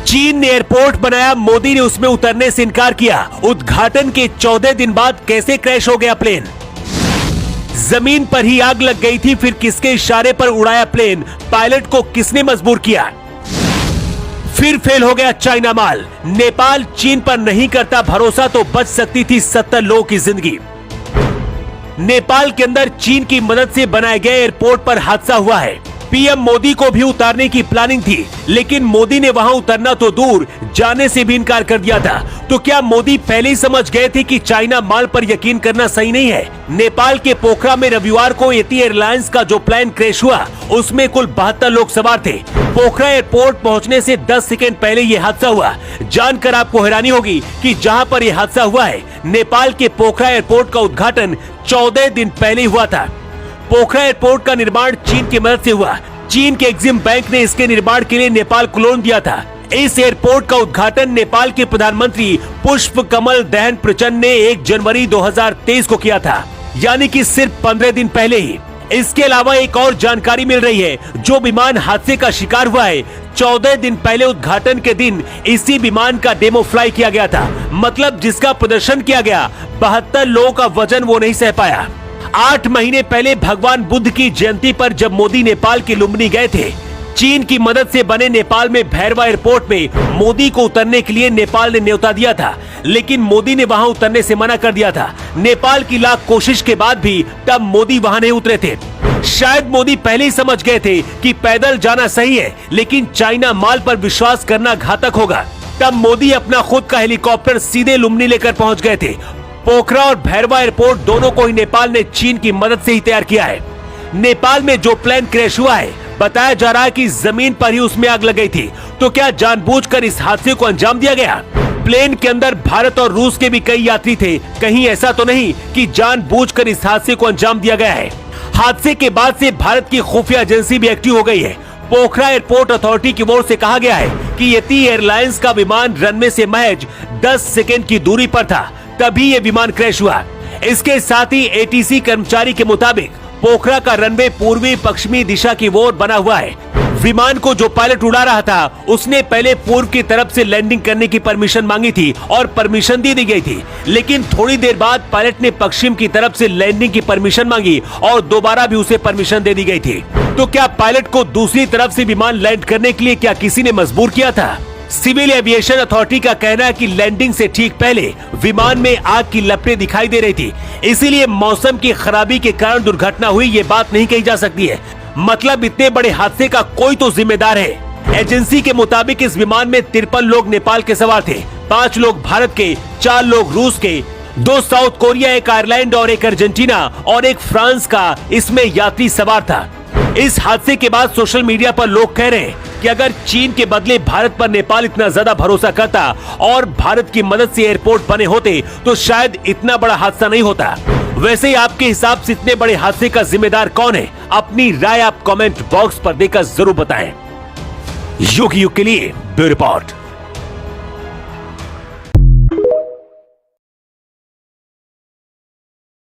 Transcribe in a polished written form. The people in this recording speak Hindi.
चीन ने एयरपोर्ट बनाया, मोदी ने उसमें उतरने से इनकार किया। उद्घाटन के 14 दिन बाद कैसे क्रैश हो गया प्लेन? जमीन पर ही आग लग गई थी, फिर किसके इशारे पर उड़ाया प्लेन? पायलट को किसने मजबूर किया? फिर फेल हो गया चाइना माल। नेपाल चीन पर नहीं करता भरोसा तो बच सकती थी 70 लोगों की जिंदगी। नेपाल के अंदर चीन की मदद से बनाए गए एयरपोर्ट पर हादसा हुआ है। पीएम मोदी को भी उतारने की प्लानिंग थी, लेकिन मोदी ने वहां उतरना तो दूर, जाने से भी इनकार कर दिया था। तो क्या मोदी पहले ही समझ गए थे कि चाइना माल पर यकीन करना सही नहीं है? नेपाल के पोखरा में रविवार को एटी एयरलाइंस का जो प्लेन क्रैश हुआ, उसमें कुल 72 लोग सवार थे। पोखरा एयरपोर्ट पहुंचने से 10 सेकंड पहले ये हादसा हुआ। जानकर आपको हैरानी होगी कि जहां पर यह हादसा हुआ है, नेपाल के पोखरा एयरपोर्ट का उद्घाटन 14 दिन पहले हुआ था। पोखरा एयरपोर्ट का निर्माण चीन की मदद से हुआ। चीन के एक्सिम बैंक ने इसके निर्माण के लिए नेपाल को लोन दिया था। इस एयरपोर्ट का उद्घाटन नेपाल के प्रधानमंत्री पुष्प कमल दहन प्रचंड ने 1 जनवरी 2023 को किया था, यानी कि सिर्फ 15 दिन पहले ही। इसके अलावा एक और जानकारी मिल रही है, जो विमान हादसे का शिकार हुआ है, 14 दिन पहले उद्घाटन के दिन इसी विमान का डेमो फ्लाई किया गया था। मतलब जिसका प्रदर्शन किया गया, 72 लोगों का वजन वो नहीं सह पाया। 8 महीने पहले भगवान बुद्ध की जयंती पर जब मोदी नेपाल के लुम्बिनी गए थे, चीन की मदद से बने नेपाल में भैरवा एयरपोर्ट में मोदी को उतरने के लिए नेपाल ने न्योता दिया था, लेकिन मोदी ने वहां उतरने से मना कर दिया था। नेपाल की लाख कोशिश के बाद भी तब मोदी वहां नहीं उतरे थे। शायद मोदी पहले ही समझ गए थे कि पैदल जाना सही है, लेकिन चाइना माल पर विश्वास करना घातक होगा। तब मोदी अपना खुद का हेलीकॉप्टर सीधे लुम्बिनी लेकर पहुंच गए थे। पोखरा और भैरवा एयरपोर्ट दोनों को ही नेपाल ने चीन की मदद से ही तैयार किया है। नेपाल में जो प्लेन क्रैश हुआ है, बताया जा रहा है कि जमीन पर ही उसमें आग लग गई थी। तो क्या जानबूझकर इस हादसे को अंजाम दिया गया? प्लेन के अंदर भारत और रूस के भी कई यात्री थे। कहीं ऐसा तो नहीं कि जानबूझकर इस हादसे को अंजाम दिया गया है? हादसे के बाद से भारत की खुफिया एजेंसी भी एक्टिव हो गई है। पोखरा एयरपोर्ट अथॉरिटी की ओर से कहा गया है कि एटी एयरलाइंस का विमान रनवे से महज 10 सेकेंड की दूरी पर था, तभी ये विमान क्रैश हुआ। इसके साथ ही एटीसी कर्मचारी के मुताबिक पोखरा का रनवे पूर्वी पश्चिमी दिशा की ओर बना हुआ है। विमान को जो पायलट उड़ा रहा था, उसने पहले पूर्व की तरफ से लैंडिंग करने की परमिशन मांगी थी और परमिशन दी गई थी, लेकिन थोड़ी देर बाद पायलट ने पश्चिम की तरफ से लैंडिंग की परमिशन मांगी और दोबारा भी उसे परमिशन दे दी गई थी। तो क्या पायलट को दूसरी तरफ से विमान लैंड करने के लिए क्या किसी ने मजबूर किया था? सिविल एविएशन अथॉरिटी का कहना है कि लैंडिंग से ठीक पहले विमान में आग की लपटें दिखाई दे रही थी, इसीलिए मौसम की खराबी के कारण दुर्घटना हुई, ये बात नहीं कही जा सकती है। मतलब इतने बड़े हादसे का कोई तो जिम्मेदार है। एजेंसी के मुताबिक इस विमान में 53 लोग नेपाल के सवार थे, 5 लोग भारत के, 4 लोग रूस के, 2 साउथ कोरिया, 1 आयरलैंड और 1 अर्जेंटीना और 1 फ्रांस का इसमें यात्री सवार था। इस हादसे के बाद सोशल मीडिया पर लोग कह रहे हैं कि अगर चीन के बदले भारत पर नेपाल इतना ज्यादा भरोसा करता और भारत की मदद से एयरपोर्ट बने होते तो शायद इतना बड़ा हादसा नहीं होता। वैसे ही आपके हिसाब से इतने बड़े हादसे का जिम्मेदार कौन है? अपनी राय आप कमेंट बॉक्स पर देकर जरूर बताएं। युग के लिए ब्यूरो रिपोर्ट।